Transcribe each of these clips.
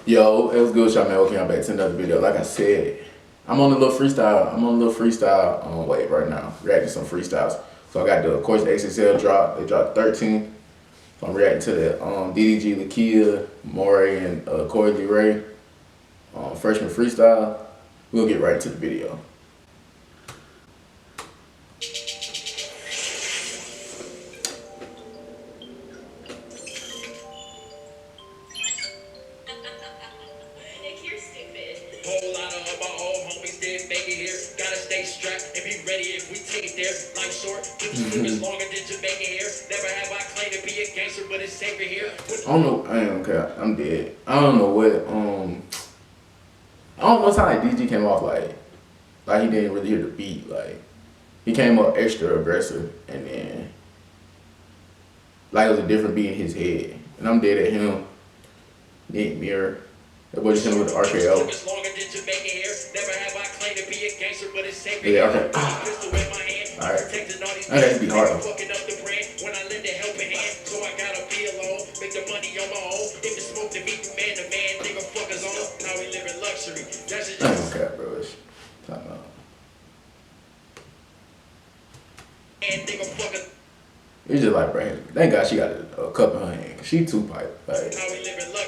Yo, it was good, y'all, man. Okay, I'm back to another video. Like I said, I'm on a little freestyle. Wave right now, reacting to some freestyles. So I got the, of course, the XXL drop. They dropped 13. So I'm reacting to the DDG, Lakeyah, Morray, and Coi Leray Freshman freestyle. We'll get right into the video. Whole lot of my old homies didn't make it here. Gotta stay strapped and be ready if we take it there. Life short, keep the fingers longer than Jamaican here. Never have I claimed to be a gangster, but it's safer here. I don't know. I ain't okay. I'm dead. I don't know what. I don't know how like DDG came off like he didn't really hear the beat. Like he came up extra aggressive, and then like it was a different beat in his head. And I'm dead at him. Nick Mirror. That boy just came with the RKO. Yeah, okay. Alright. I gotta be hard though. When I lend a helping hand, so I gotta be alone. Make the money on my own. If it's smoke to meet man to man, nigga fuckers on. Now we live in luxury. That's just okay, bro. Time out. And nigga fuckers. It's just like, bro, thank God she got a cup in her hand. She too pipe. Like,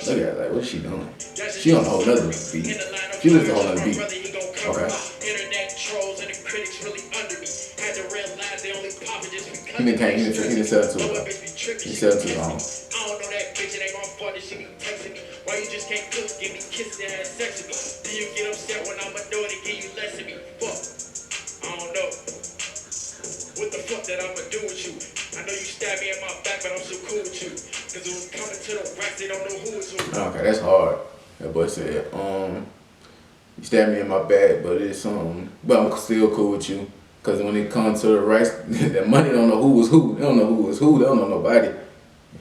look at her, like, what's she doing? She on a whole nother beat. She lives a whole nother beat. Okay. Internet trolls and the critics really under me. Had to realize they only pop it just because he didn't sell it to her. He sell it to her home. I don't know that bitch, it ain't my fault that she be texting me. Why you just can't cook, give me kisses and have sex with me? Do you get upset when I'ma do it and give you less of me? Fuck. I don't know. What the fuck that I'ma do with you? I know you stabbed me in my back, but I'm so cool with you. Cause it was coming to the racks, they don't know who is who. Okay, that's hard. That boy said, you stabbed me in my back, but it's but I'm still cool with you. Cause when it comes to the racks, that money don't know who was who. They don't know who was who. They don't know nobody.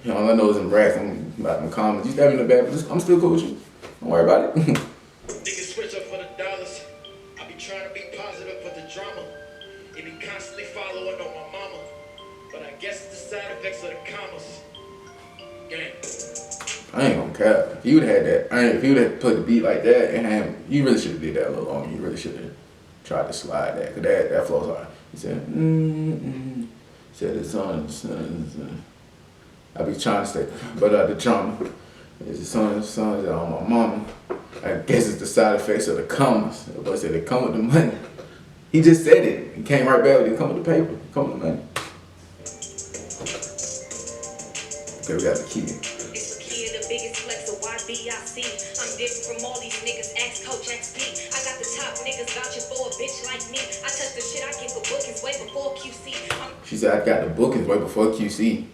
You know, all I know is in racks. I'm about them comments. You stabbed me in the back, but I'm still cool with you. Don't worry about it. Niggas switch up for the dollars. I be trying to be positive for the drama. It be constantly following on my mama. But I guess it's the side effects of the commas. Gang. I ain't gonna cap. If you would have had that, if you would have put the beat like that and you really should have did that a little longer. You really should have tried to slide that. Cause that flows hard. He said, said it's on. I be trying to stay, but the drama is the son's on my mama. I guess it's the side effects of the commas. The boy said they come with the money. He just said it. He came right back with it. Come with the paper. Come with the money. Okay, we got the key. It's Lakeyah, the biggest flex of YBIC. I'm different from all these niggas. Ask Coach XP. I got the top niggas vouching for a bitch like me. I touch the shit I get for bookings way before QC. She said I got the bookings way before QC.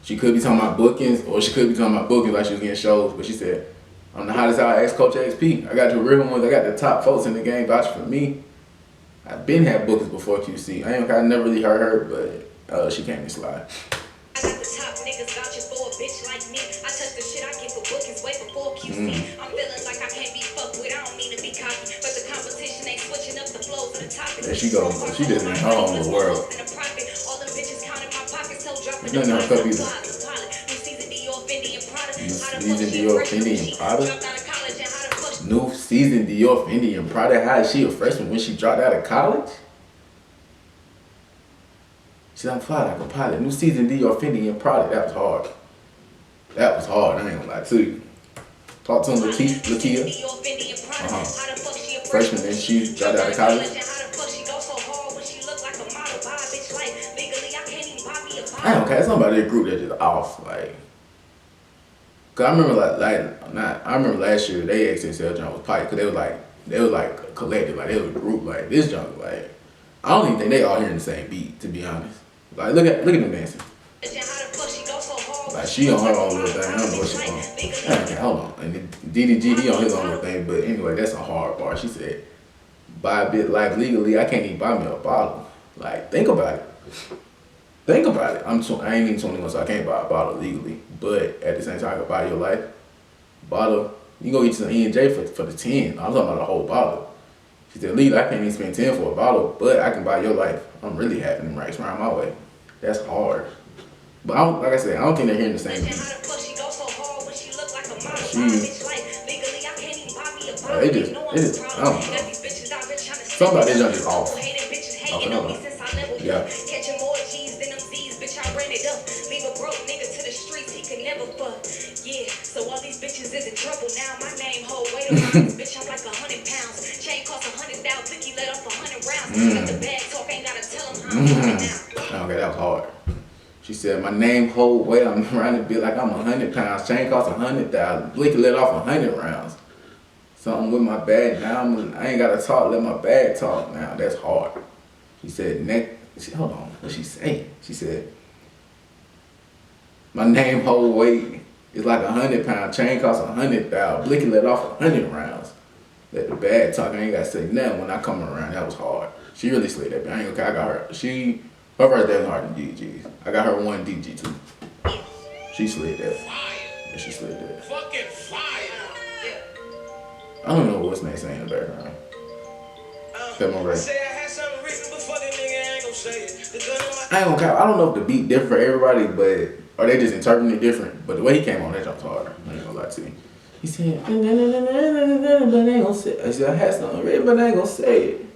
She could be talking about bookings, or she could be talking about bookings like she was getting shows. But she said, I'm the hottest out. Ask Coach XP. I got the real ones. I got the top folks in the game vouching for me. I've been had bookings before QC. I never really heard her, but she can't be slide. I got the top niggas vouching for a bitch like me. I touch the shit I get for bookings way before QC. I'm feeling like I can't be fucked with. I don't mean to be cocky, but the competition ain't switching up the flows of the topics. There she goes. She just in her own little world. All the bitches counting my pockets, so dropping the New season Dior Fendi and Prada. How is she a freshman when she dropped out of college? She said, I'm fly like a pilot. New season Dior Fendi and Prada. That was hard. That was hard. I ain't gonna lie to you. Talk to him, Lakeyah. Freshman and she dropped out of college. I don't care. Somebody in the group that just off. Like, cause I remember I remember last year they XXL jump was pipe. Cause they was like collective. Like they was a group. Like this jump. Like I don't even think they all hearing the same beat. To be honest. Like look at them dancing. Like she on her own little thing. I don't know what she on. Okay, hold on. And DDG he on his own little thing. But anyway, that's a hard bar. She said, buy a bit life legally. I can't even buy me a bottle. Like think about it. Think about it. I ain't even 21, so I can't buy a bottle legally. But at the same time, I can buy your life. Bottle. You can go get some E&J for the 10. I'm talking about a whole bottle. She said, legally, I can't even spend 10 for a bottle, but I can buy your life. I'm really having them racks around my way. That's hard. But like I said, I don't think they're hearing the same beat. It just, I don't know. Something about this junk is off. Okay, hold on. Yeah. Catching more G's than them Z's, bitch, I ran it up. Leave a broke nigga to the streets, he could never fuck. Yeah, so all these bitches is in trouble now. My name hold weight around this bitch, I'm like 100 pounds. Chain cost 100,000, Blicky let off 100 rounds. Got the bag talk, ain't gotta tell him how I'm doing now. Okay, that was hard. She said, my name hold weight, I'm around to be like I'm 100 pounds. Chain cost 100,000, Blicky let off 100 rounds. Something with my bag now, I ain't gotta talk, let my bag talk now. That's hard. She said, hold on, what she say? She said, my name hold weight is like 100 pounds, chain costs 100,000, Blicky let off 100 rounds. Let the bag talk, I ain't gotta say nothing when I come around. That was hard. She really slid that, but I ain't okay, I got her. Her first day was harder than DDG's. I got her one DDG too. She slid that. Yeah, she slid that. Fucking fire. I don't know what's next saying in the background. That Morray. I ain't gonna count. I don't know if the beat different for everybody, but or they just interpreting it different. But the way he came on, that jump's harder. I ain't gonna lie to you. He said, but I ain't gonna say it. I said, I had something written, but I ain't gonna say it.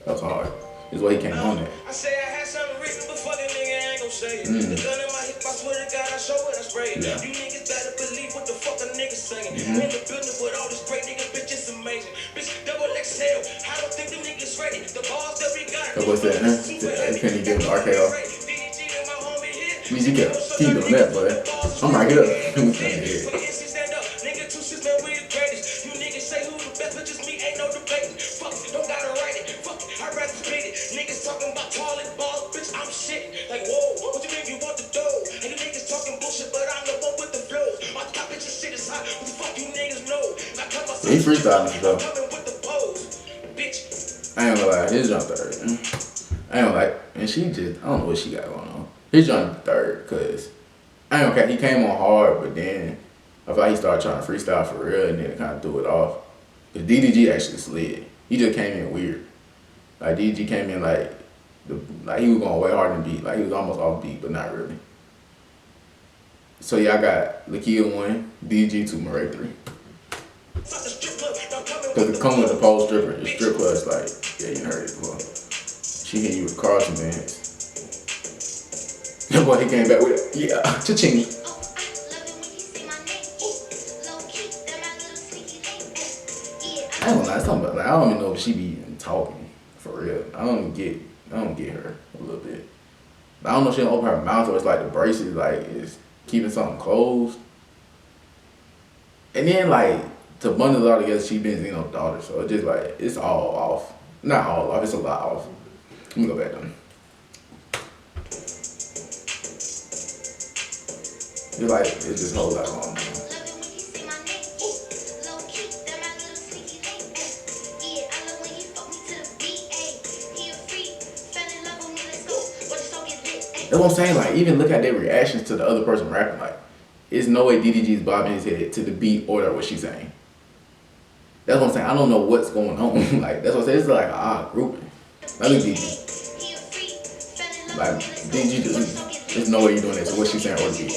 That was hard. That's why he came on that. I say I had something written, but fucking nigga ain't gon' say it. The gun in my hip, I swear to God, I show it, I spray it. You niggas better believe what the fuck a nigga saying. In the building with all this great niggas, bitch, it's amazing. Bitch, double XL, I don't think them niggas ready. The balls that we got. What's that, huh? Can you give him RKO? You kept keep doing that, boy. I'm right here. Talking about tall and balls, bitch, I'm shit. Like, whoa, what you mean you want the dough? And you niggas talking bullshit, but I'm the one with the flow. My top bitch shit is hot. What the fuck you niggas know? He freestyling though. I ain't gonna lie, his jump third. I ain't gonna lie, and she just, I don't know what she got going on. His jump third, cause I ain't gonna, he came on hard, but then I feel like he started trying to freestyle for real, and then it kind of threw it off. Cause DDG actually slid. He just came in weird. Like DDG came in like he was going way harder than beat. Like he was almost off beat, but not really. So yeah, I got Lakeyah 1, DDG 2, Morray 3. Cause it come with the pole stripper. The strip club is like, yeah, you heard it before. She hit you with crossing dance. That boy, he came back with it. Yeah, cha-ching. I don't know, something about, like, I don't even know if she be even talking for real. I don't get her a little bit. I don't know if she don't open her mouth or it's like the braces like is keeping something closed. And then like to bundle it all together, she been Zeno's daughter, so it's just like it's all off. Not all off, it's a lot off. Let me go back down. It's like it's just a whole lot going on. That's what I'm saying, like, even look at their reactions to the other person rapping, like, it's no way DDG's bobbing his head to the beat or what she's saying. That's what I'm saying, I don't know what's going on, like, that's what I'm saying, it's like an odd grouping. Like, look DDG. Like, DDG, there's no way you're doing that to what she's saying or the beat.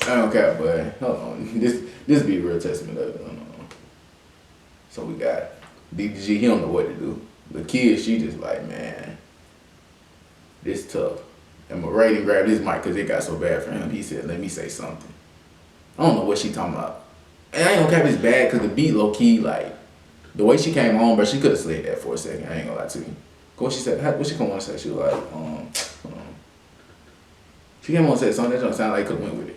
I don't care, but, hold on, this be a real testament of it. So we got DDG, he don't know what to do. Lakeyah, she just like, man, this tough. And Morray didn't grab his mic because it got so bad for him. He said, let me say something. I don't know what she talking about. And I ain't gonna cap his bad because the beat low key, like, the way she came on, but she could have slid that for a second. I ain't gonna lie to you. What she said, what she come on and say? She was like, she came on and said something that don't sound like could have went with it.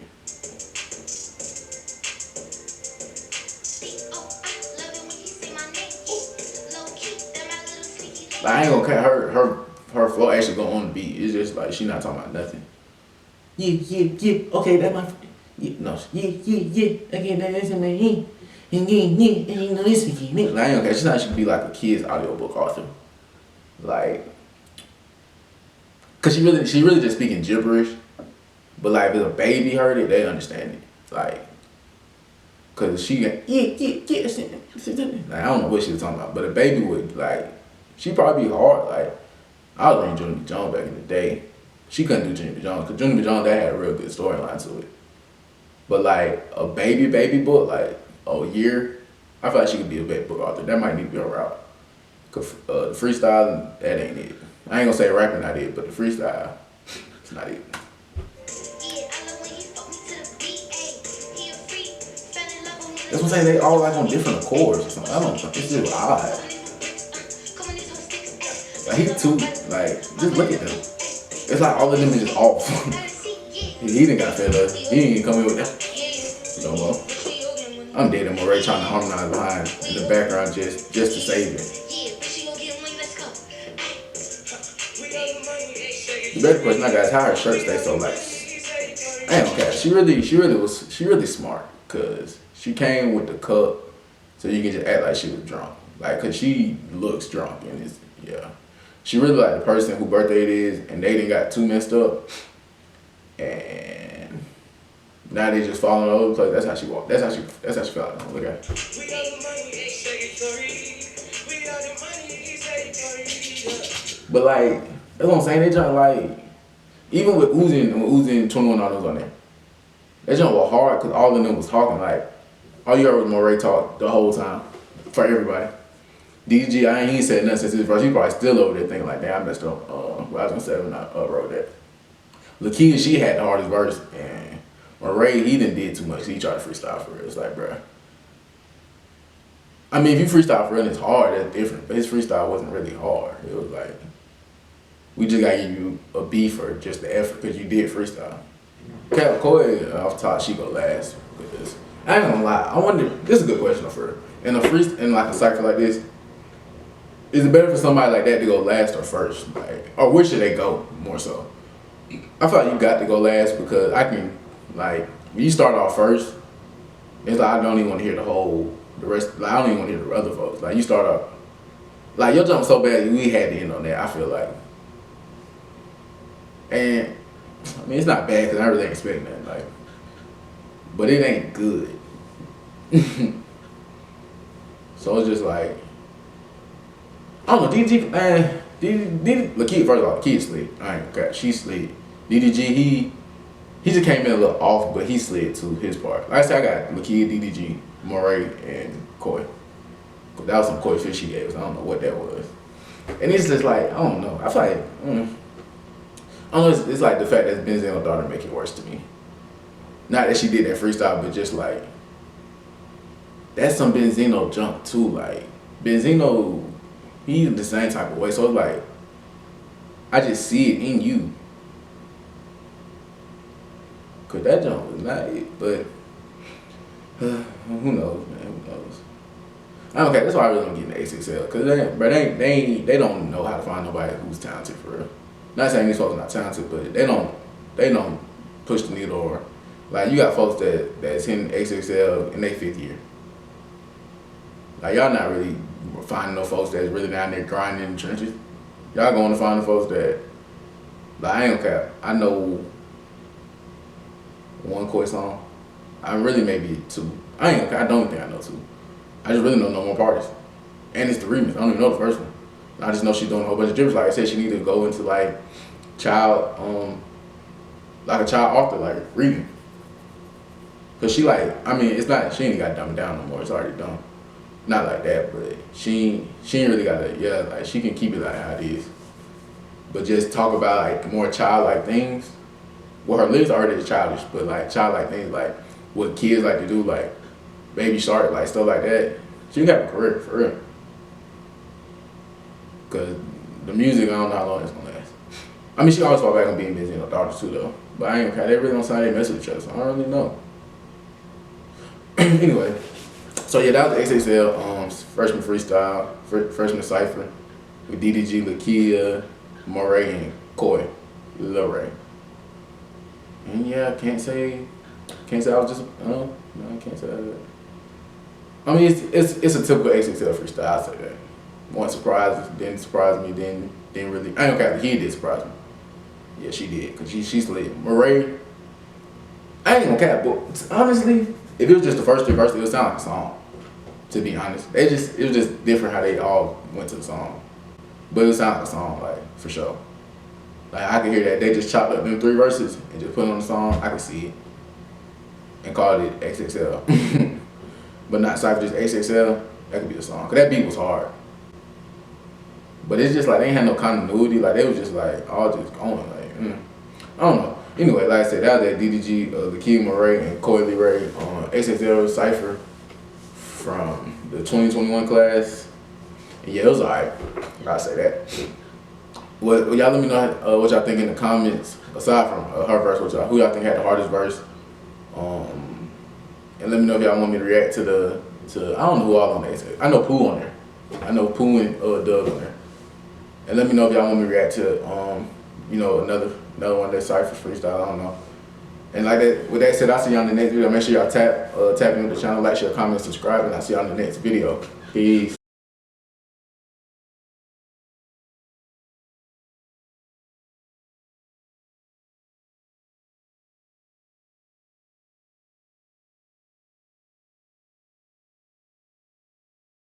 Like, I ain't gonna cut her flow actually go on the beat. It's just like she not talking about nothing. Yeah. Okay, that's my. Yeah, no. Yeah. Okay, that's my. Yeah. Like, I ain't gonna cut. She's not. She could be like a kid's audiobook author. Like, cause she really just speaking gibberish. But like, if a baby heard it, they understand it. Like, cause she got yeah. Like, I don't know what she was talking about, but a baby would like. She probably be hard. Like, I was reading Johnny Jones back in the day. she couldn't do Junior Jones, because Junior Jones, that had a real good storyline to it. But like a baby book, like a year, I feel like she could be a baby book author. That might need to be her route. Cause the freestyle, that ain't it. I ain't gonna say rapping not it, but the freestyle, it's not it. That's what I'm saying, they all like on different chords or something. I don't know, it's just odd. Like he too, like, just look at them. It's like all of them is just off. He didn't got fed up. He didn't even come in with that. No more. I'm dead and Morray trying to harmonize behind in the background just to save it. The better question I got is how her shirt stays so light. I ain't gonna catch. She really smart, cause she came with the cup, so you can just act like she was drunk. Like, cause she looks drunk and it's, yeah. She really like the person whose birthday it is, and they didn't got too messed up, and now they just falling all over the place. That's how she walked. That's how she felt. Look at her. But like, that's what I'm saying. They trying like, even with Uzi and 21 all those on there, that jump was hard because all of them was talking. Like, all you heard was Morray talk the whole time for everybody. DDG, I ain't even said nothing since his verse. He probably still over there thinking like, damn, I messed up. What I was gonna say when I wrote that. Lakeyah, she had the hardest verse, and Morray, he didn't did too much. He tried to freestyle for real. It's like, bruh. I mean, if you freestyle for real, it's hard. That's different. But his freestyle wasn't really hard. It was like, we just gotta give you a B for just the effort because you did freestyle. Coi off top, she go last with this. I ain't gonna lie. I wonder. This is a good question for her. In like a cypher like this, is it better for somebody like that to go last or first? Like, or where should they go more so? I feel like you got to go last because I can, like, when you start off first, it's like I don't even want to hear the rest. Like, I don't even want to hear the other folks. Like, you start off, like, your jump so bad, we had to end on that. I feel like, and I mean it's not bad because I really ain't expecting that. Like, but it ain't good. So it's just like, I don't know, DDG, man, Lakeyah, first of all, Lakeyah slid. I ain't okay, she slid. DDG, he just came in a little off, but he slid to his part. Like I said, I got Lakeyah, DDG, Morray, and Coi. But that was some Coi fish she gave us. I don't know what that was. And it's just like, I don't know. I feel like, I don't know, it's like the fact that Benzino's daughter make it worse to me. Not that she did that freestyle, but just like, that's some Benzino jump too. Like, Benzino, he's the same type of way. So it's like, I just see it in you. Cause that jump was not it, but who knows, man, who knows. I don't care, that's why I really don't get into XXL. Cause they don't know how to find nobody who's talented for real. Not saying these folks are not talented, but they don't push the needle. Or like, you got folks that's in XXL in their 5th year. Like, y'all not really finding no folks that's really down there grinding in the trenches. Y'all going to find the folks that, like, I ain't gonna cap. I know one Coi song. I really maybe 2. I ain't gonna cap. I don't think I know 2. I just really know no more parties. And it's the remix. I don't even know the first one. I just know she's doing a whole bunch of drips. Like I said, she need to go into like child, like a child author, like reading. Cause she like, I mean, it's not, she ain't got dumbed down no more. It's already done. Not like that, but she ain't really got to, yeah, like she can keep it like how it is. But just talk about like more childlike things. Well, her lyrics already is childish, but like childlike things, like what kids like to do, like Baby Shark, like stuff like that. She can have a career, for real. Cause the music, I don't know how long it's gonna last. I mean, she always fall back on being busy and her daughters too, though. But I ain't okay. They really don't sound they mess with each other, so I don't really know. Anyway, so yeah, that was the XXL freshman freestyle, freshman Cypher with DDG, Lakeyah, Morray, and Coi Leray. And yeah, I can't say I was just no, I can't say that. I mean, it's a typical XXL freestyle. I say that. One surprise, didn't surprise me, didn't really. I ain't gonna cap, he did surprise me. Yeah, she did, cause she slid. Morray, I ain't gonna cap, but honestly, if it was just the first 3 verses, it would sound like a song. To be honest, it was just different how they all went to the song, but it would sound like a song, like for sure. Like I could hear that they just chopped up them 3 verses and just put it on the song. I could see it and called it XXL, but not Cypher, just XXL. That could be the song. Cause that beat was hard. But it's just like they ain't had no continuity. Like they was just like all just going like I don't know. Anyway, like I said, that was that DDG, Lakeyah, Morray, and Coi Leray on XXL Cypher from the 2021 class. And yeah, it was alright. I'll say that. Well, y'all let me know what y'all think in the comments. Aside from her verse, who y'all think had the hardest verse? And let me know if y'all want me to react to I don't know who all on there. I know Pooh on there. I know Pooh and Doug on there. And let me know if y'all want me to react to you know, another one of their Cypher freestyle. I don't know. And like that, with that said, I'll see y'all in the next video. Make sure y'all tap in with the channel, like, share, comment, subscribe, and I'll see y'all in the next video. Peace.